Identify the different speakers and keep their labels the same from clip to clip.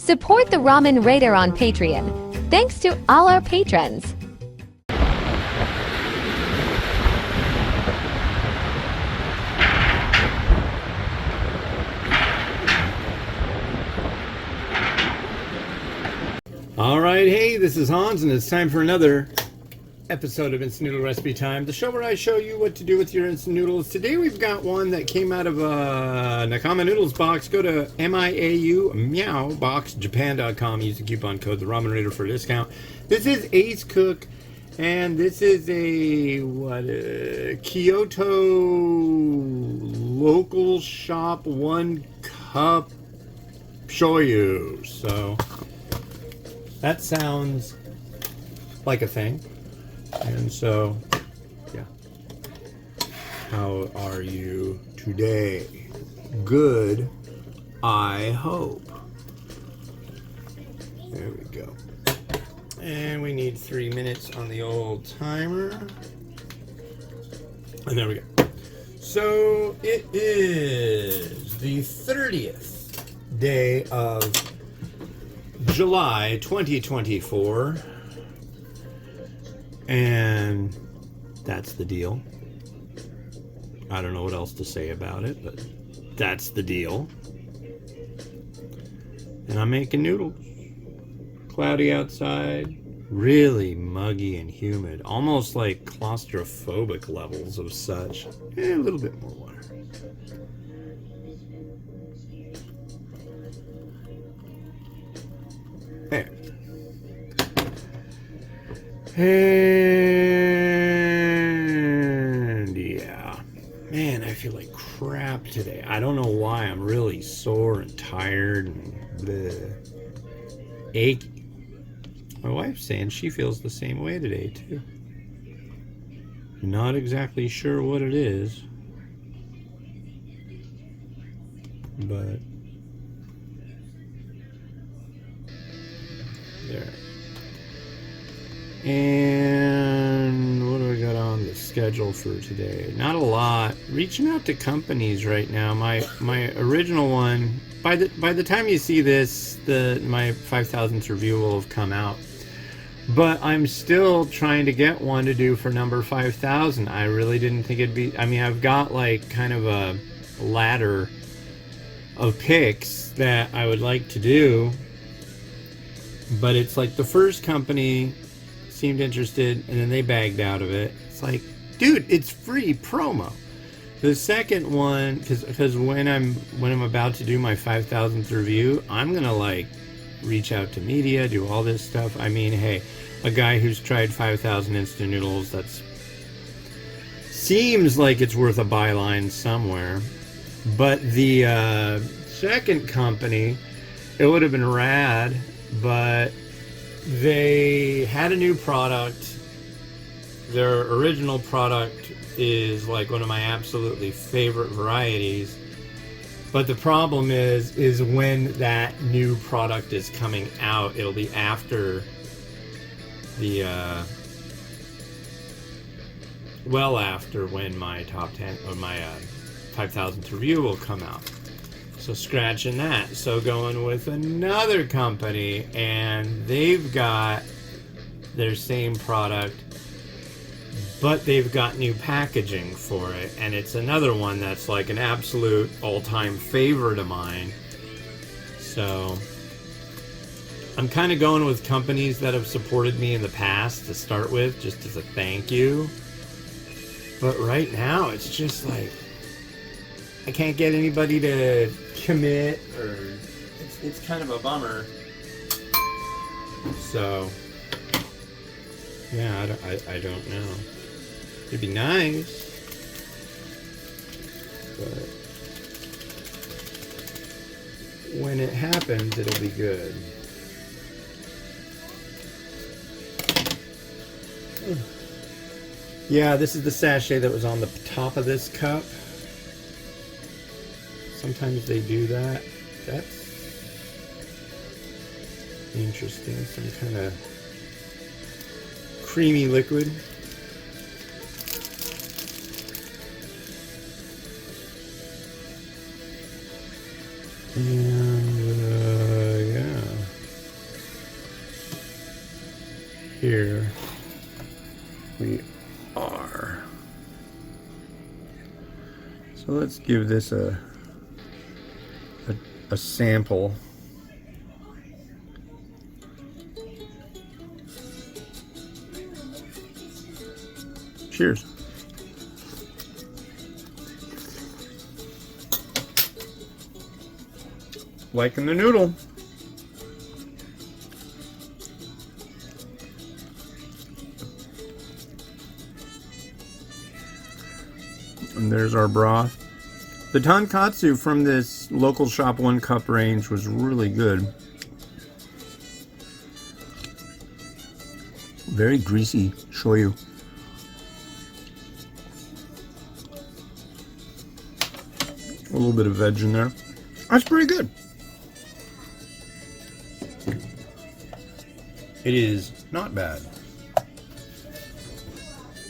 Speaker 1: Support the Ramen Raider on Patreon. Thanks to all our patrons.
Speaker 2: Alright, hey, this is Hans, and it's time for another episode of Instant Noodle Recipe Time, the show where I show you what to do with your instant noodles. Today we've got one that came out of a Nakama Noodles box. Go to miauboxjapan.com, use the coupon code the Ramen Raider for a discount. This is Acecook, and this is a Kyoto local shop 1 cup shoyu. So that sounds like a thing. And so, yeah. How are you today? Good, I hope. There we go. And we need 3 minutes on the old timer. And there we go. So it is the 30th day of July 2024. And that's the deal. I don't know what else to say about it, but that's the deal. And I'm making noodles. Cloudy outside, really muggy and humid, almost like claustrophobic levels of such. A little bit more water. There. And yeah, man, I feel like crap today. I don't know why. I'm really sore and tired and bleh. Achy. My wife's saying she feels the same way today too. Not exactly sure what it is, but there. And what do I got on the schedule for today? Not a lot. Reaching out to companies right now. My original one, by the time you see this, my 5,000th review will have come out. But I'm still trying to get one to do for number 5,000. I really didn't think it'd be. I mean, I've got like kind of a ladder of picks that I would like to do, but it's like the first company seemed interested, and then they bagged out of it. It's like, dude, it's free promo. The second one, because when I'm about to do my 5,000th review, I'm gonna like reach out to media, do all this stuff. I mean, hey, a guy who's tried 5,000 instant noodles, that's seems like it's worth a byline somewhere. But the second company, it would have been rad, but they had a new product. Their original product is like one of my absolutely favorite varieties. But the problem is when that new product is coming out, it'll be after the well after when my top 10 or my 5,000th review will come out. So scratching that. So going with another company, and they've got their same product, but they've got new packaging for it, and it's another one that's like an absolute all-time favorite of mine. So I'm kind of going with companies that have supported me in the past to start with, just as a thank you. But right now, it's just like I can't get anybody to commit, or it's kind of a bummer. So yeah, I don't know. It'd be nice, but when it happens, it'll be good. Yeah, this is the sachet that was on the top of this cup. Sometimes they do that. That's interesting. Some kind of creamy liquid. And yeah. here we are. So let's give this a sample. Cheers. Liking the noodle. And there's our broth. The tonkatsu from this local shop 1 cup range was really good. Very greasy shoyu. A little bit of veg in there. That's pretty good. It is not bad.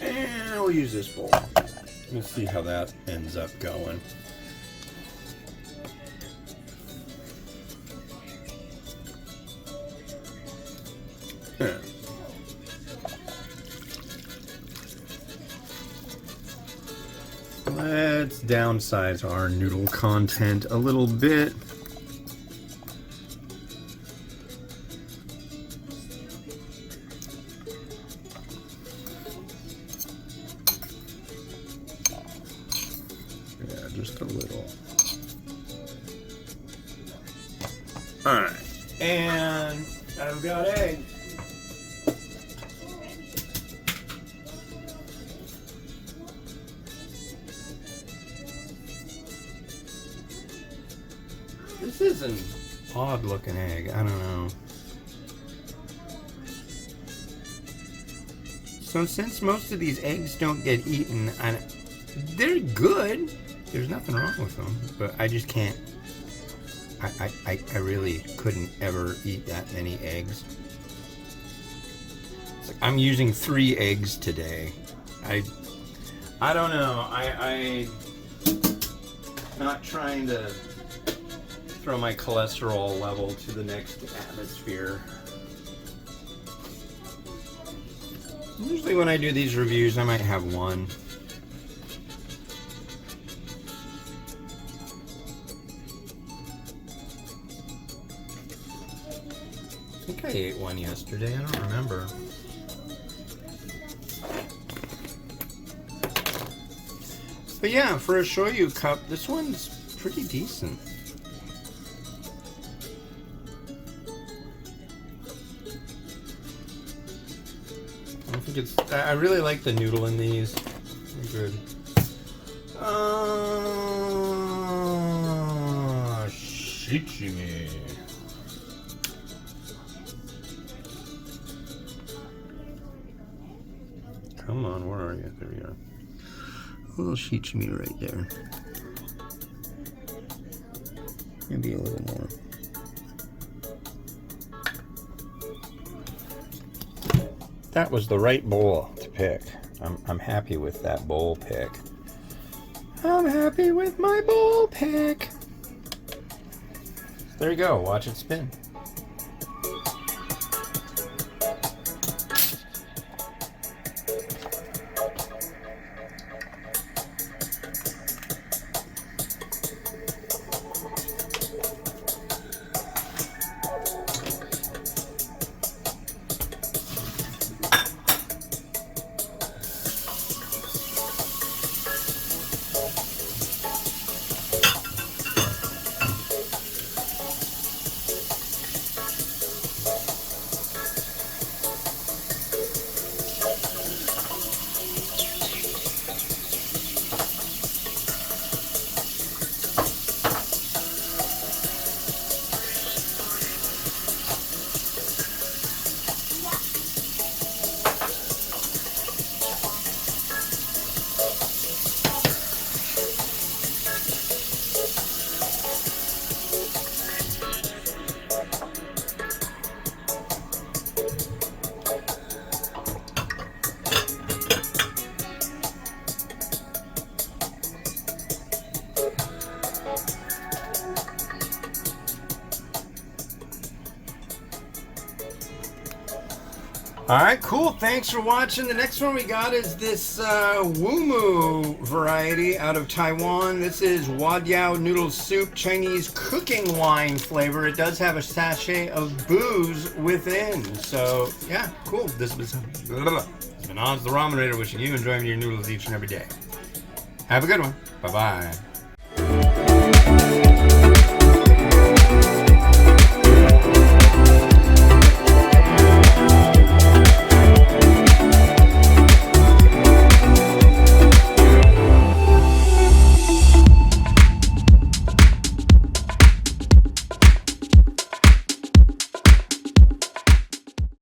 Speaker 2: And we'll use this bowl. Let's see how that ends up going. Let's downsize our noodle content a little bit. Yeah, just a little. Alright, and I've got eggs. This is an odd looking egg, I don't know. So since most of these eggs don't get eaten, they're good. There's nothing wrong with them, but I just can't. I really couldn't ever eat that many eggs. It's like I'm using 3 eggs today. I don't know. I not trying to throw my cholesterol level to the next atmosphere. Usually when I do these reviews, I might have 1. I think I ate 1 yesterday, I don't remember. But yeah, for a shoyu cup, this one's pretty decent. I really like the noodle in these. They're good. Shichimi. Come on, where are you? There you are. A little shichimi right there. Maybe a little more. That was the right bowl to pick. I'm happy with that bowl pick. I'm happy with my bowl pick. There you go. Watch it spin. All right, cool. Thanks for watching. The next one we got is this Wumu variety out of Taiwan. This is Wadiao noodle soup, Chinese cooking wine flavor. It does have a sachet of booze within. So, yeah, cool. This has been Oz the Ramen Raider, wishing you enjoying your noodles each and every day. Have a good one. Bye-bye.